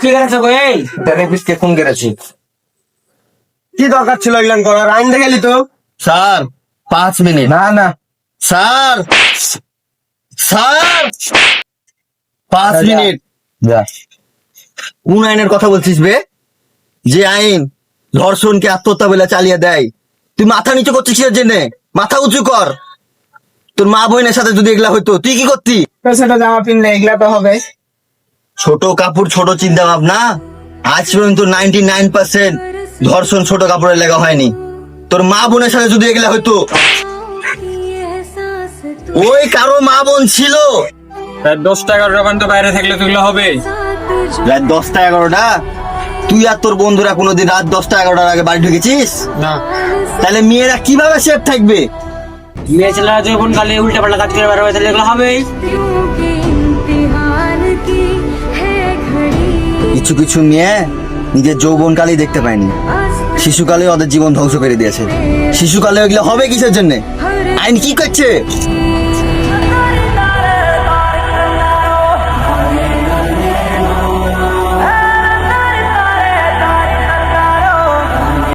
কি করেছো গো? এই রেপিস্টকে ফোন করেছি। কি দরকার ছিল এগুলো করার? আইন দেখে গেলি তো। Sir 5 minute. না না, স্যার স্যার 5 মিনিট। যা। কোন আইনের কথা বলছিস বে? যে আইন ধর্ষণকে আত্মহত্যা বলে চালিয়ে দেয়, তুই মাথা নিচু করছিস এর জন্য? মাথা উঁচু কর। তোর মা বোনের সাথে যদি এগুলা হইতো তুই কি করতি? সেটা জামা পিনলে এগুলা তো হবে। ছোট কাপড় ছোট চিন্তা ভাবনা। আজ পর্যন্ত 99% ধর্ষণ ছোট কাপড়ের লেগা হয়নি। তোর মা বোনের সাথে যদি এগুলা হইতো, ওই কারো মা বোন ছিল। রাত 10টা 11টা পর্যন্ত বাইরে থাকলে তুইগুলো হবে? রাত 10টা 11টা? তুই আর তোর বন্ধুরা কোনোদিন রাত 10টা 11টার আগে বাড়ি ঢুকেছিস? না। তাহলে মেয়েরা কিভাবে সেফ থাকবে? মেয়ে ছেলেরা যখন খালি উল্টা পাল্টা কাজ করে বার হবে তাহলে এগুলো হবেই। কিছু কিছু মেয়ে নিজের যৌবনকালেই দেখতে পায়নি, শিশুকালে ওদের জীবন ধ্বংস করে দিয়েছে। শিশুকালে এগুলো হবে কিসের জন্য? আইন কি করছে?